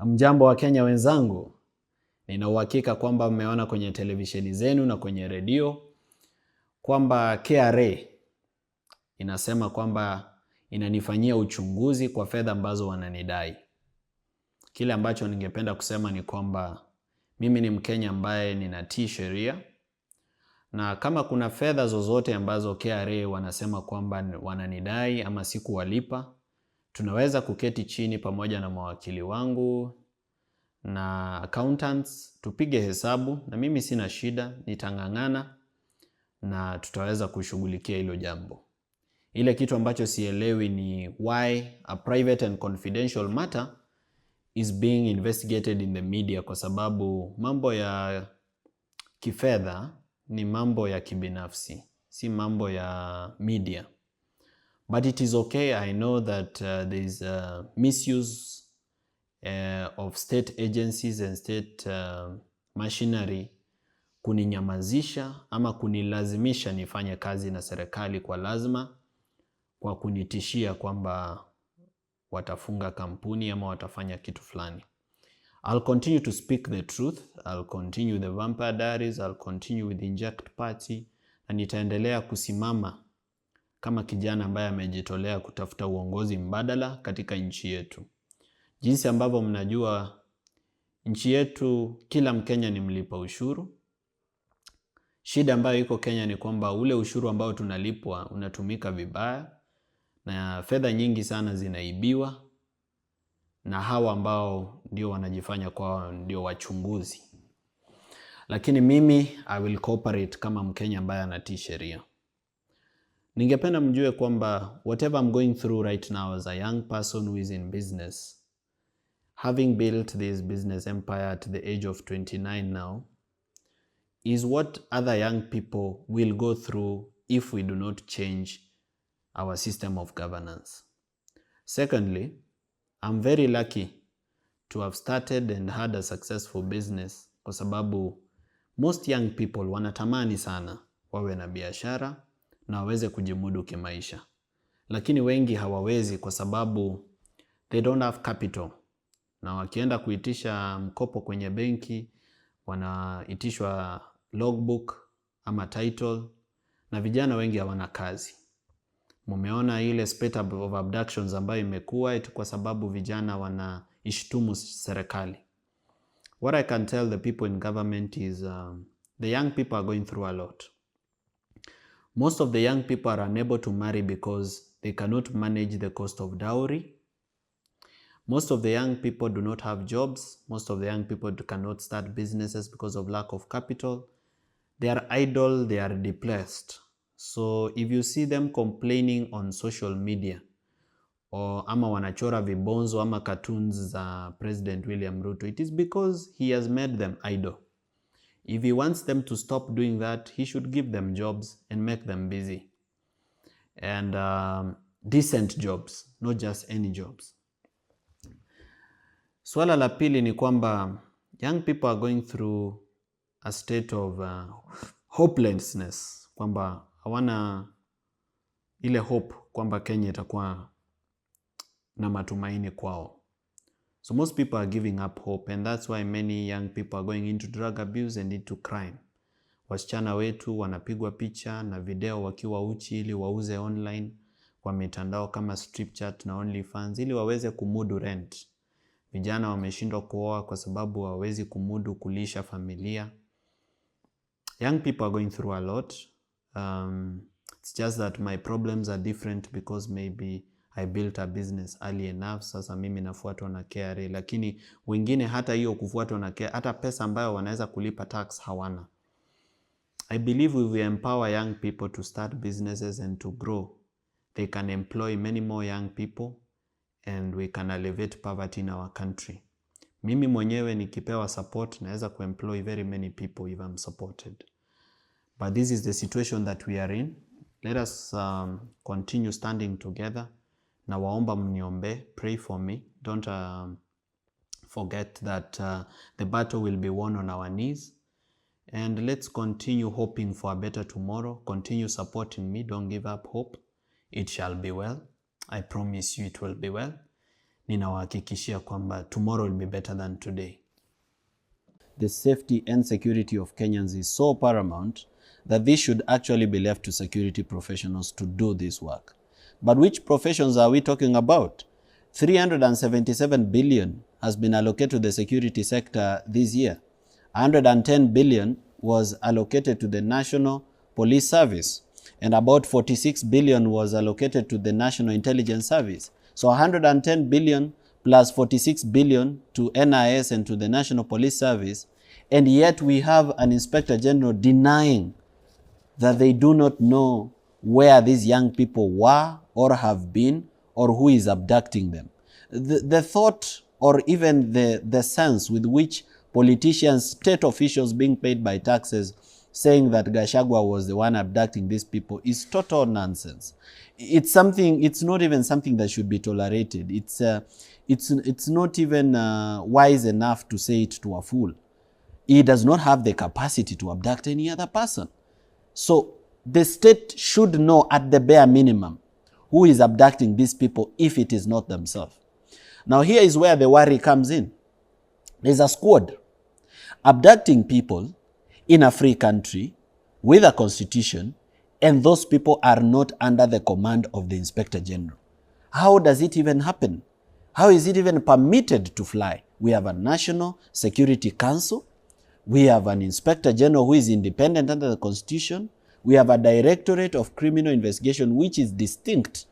Mjambo wa Kenya wenzangu, nina uhakika kwamba mmeona kwenye televisheni zenu na kwenye redio kwamba KRA inasema kwamba inanifanyia uchunguzi kwa fedha ambazo wananidai. Kile ambacho ningependa kusema ni kwamba mimi ni Mkenya ambaye ninatii sheria, na kama kuna fedha zozote ambazo KRA wanasema kwamba wananidai ama sikuwalipa, tunaweza kuketi chini pamoja na mawakili wangu na accountants tupige hesabu, na mimi sina shida, nitang'ang'ana na tutaweza kushughulikia hilo jambo. Ile kitu ambacho sielewi ni why a private and confidential matter is being investigated in the media, kwa sababu mambo ya kifedha ni mambo ya kibinafsi, si mambo ya media. But it is okay. I know that there is misuse of state agencies and state machinery kuninyamazisha ama kunilazimisha nifanye kazi na serikali kwa lazima, kwa kunitishia kwamba watafunga kampuni ama watafanya kitu fulani. I'll continue to speak the truth. I'll continue the Vampire Diaries. I'll continue with the Inject Party. Na nitaendelea kusimama kama kijana ambaye amejitolea kutafuta uongozi mbadala katika nchi yetu. Jinsi ambavyo mnajua, nchi yetu kila Mkenya ni mlipa ushuru. Shida ambayo iko Kenya ni kwamba ule ushuru ambao tunalipwa unatumika vibaya, na fedha nyingi sana zinaibiwa na hawa ambao ndio wanajifanya kwa ndio wachunguzi. Lakini mimi I will cooperate kama Mkenya ambaye anatii sheria. Ningependa mjue kwamba whatever I'm going through right now as a young person who is in business, having built this business empire at the age of 29 now, is what other young people will go through if we do not change our system of governance. Secondly, I'm very lucky to have started and had a successful business, kwa sababu most young people wanatamani sana wawe na biashara na waweze kujimudu kimaisha. Lakini wengi hawawezi kwa sababu they don't have capital. Na wakienda kuitisha mkopo kwenye benki, wanaitishwa logbook ama title, na vijana wengi hawana kazi. Mumeona ile spate of abductions ambayo imekuwa eti kwa sababu vijana wanaishtumu serikali. What I can tell the people in government is the young people are going through a lot. Most of the young people are unable to marry because they cannot manage the cost of dowry. Most of the young people do not have jobs. Most of the young people cannot start businesses because of lack of capital. They are idle, they are depressed. So if you see them complaining on social media, or ama wanachora vibonzo ama cartoons za President William Ruto, it is because he has made them idle. If he wants them to stop doing that, he should give them jobs and make them busy. And decent jobs, not just any jobs. Swala la pili ni kwamba young people are going through a state of hopelessness, kwamba hawana ile hope kwamba Kenya itakuwa na matumaini kwao. So most people are giving up hope, and that's why many young people are going into drug abuse and into crime. Wasichana wetu wanapigwa picha na video wakiwa uchi ili wauze online kwa mitandao kama Stripchat na OnlyFans ili waweze kumudu rent. Vijana wameshindwa kuoa kwa sababu hawawezi kumudu kulisha familia. Young people are going through a lot. It's just that my problems are different because maybe I built a business early enough. Sasa mimi nafuatwa na KRA, lakini wengine hata hiyo kufuatwa na KRA, hata pesa ambayo wanaweza kulipa tax hawana. I believe if we empower young people to start businesses and to grow, they can employ many more young people and we can alleviate poverty in our country. Mimi mwenyewe nikipewa support naweza kuemploy very many people if I'm supported. But this is the situation that we are in. Let us continue standing together. Na waomba mniombe, pray for me. Don't forget that the battle will be won on our knees. And let's continue hoping for a better tomorrow. Continue supporting me. Don't give up hope. It shall be well. I promise you it will be well. ninawahakikishia kwamba tomorrow will be better than today. The safety and security of Kenyans is so paramount that this should actually be left to security professionals to do this work. But which professions are we talking about? 377 billion has been allocated to the security sector this year. 110 billion was allocated to the National Police Service, and about 46 billion was allocated to the National Intelligence Service. So 110 billion plus 46 billion to NIS and to the National Police Service, and yet we have an Inspector General denying that they do not know where these young people were or have been or who is abducting them. The thought or even the sense with which politicians, state officials being paid by taxes, saying that Gachagua was the one abducting these people is total nonsense. It's not even something that should be tolerated. It's not even wise enough to say it to a fool. He does not have the capacity to abduct any other person. So the state should know at the bare minimum who is abducting these people if it is not themselves. Now here is where the worry comes in. There's a squad abducting people in a free country with a constitution, and those people are not under the command of the Inspector General. How does it even happen? How is it even permitted to fly? We have a National Security Council. We have an Inspector General who is independent under the Constitution. We have a Directorate of Criminal Investigation which is distinct.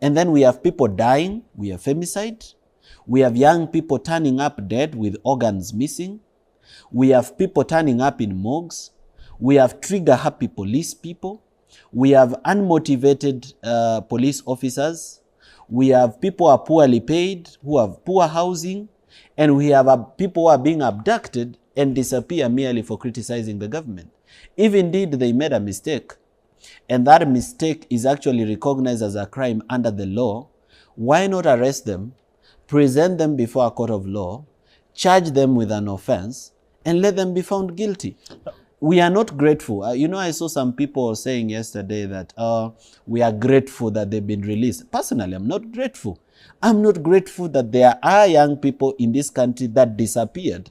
And then we have people dying. We have femicide. We have young people turning up dead with organs missing. We have people turning up in morgues. We have trigger-happy police people. We have unmotivated police officers. We have people who are poorly paid, who have poor housing. And we have people who are being abducted and disappear merely for criticizing the government. If indeed they made a mistake, and that mistake is actually recognized as a crime under the law, why not arrest them, present them before a court of law, charge them with an offense, and let them be found guilty? We are not grateful. I saw some people saying yesterday that we are grateful that they've been released. Personally, I'm not grateful. I'm not grateful that there are young people in this country that disappeared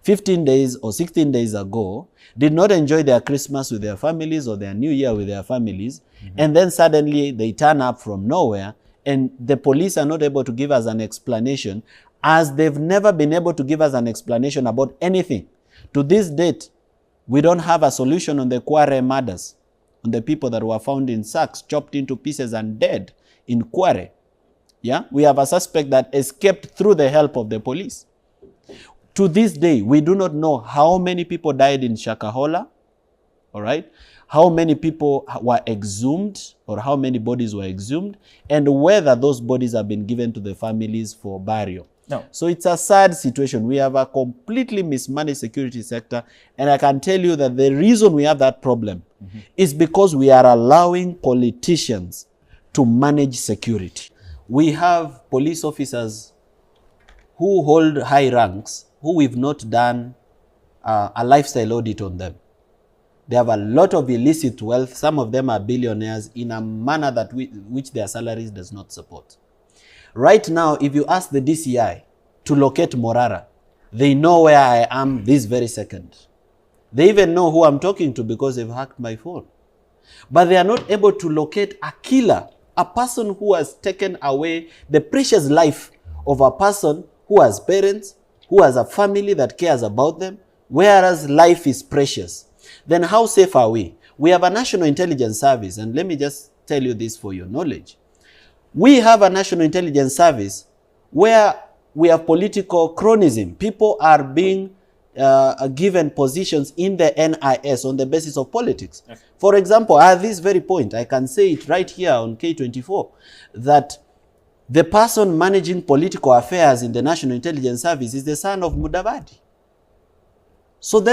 15 days or 16 days ago, did not enjoy their Christmas with their families or their New Year with their families, and then suddenly they turn up from nowhere, and the police are not able to give us an explanation, as they've never been able to give us an explanation about anything. To this date, we don't have a solution on the KRA murders, on the people that were found in sacks, chopped into pieces and dead in KRA. Yeah? We have a suspect that escaped through the help of the police. To this day, we do not know how many people died in Shakahola, all right? How many people were exhumed, or how many bodies were exhumed, and whether those bodies have been given to the families for burial. No. So it's a sad situation. We have a completely mismanaged security sector, and I can tell you that the reason we have that problem is because we are allowing politicians to manage security. We have police officers who hold high ranks who we've not done a lifestyle audit on them. They have a lot of illicit wealth. Some of them are billionaires in a manner that which their salaries does not support. Right now, if you ask the DCI to locate Morara, they know where I am this very second. They even know who I'm talking to because they've hacked my phone. But they are not able to locate a killer, a person who has taken away the precious life of a person who has parents, who has a family that cares about them, whereas life is precious. Then how safe are we? We have a National Intelligence Service, and let me just tell you this for your knowledge. We have a National Intelligence Service where we have political cronyism. People are being given positions in the NIS on the basis of politics. Okay. For example, at this very point, I can say it right here on K24, that the person managing political affairs in the National Intelligence Service is the son of Mudavadi. So then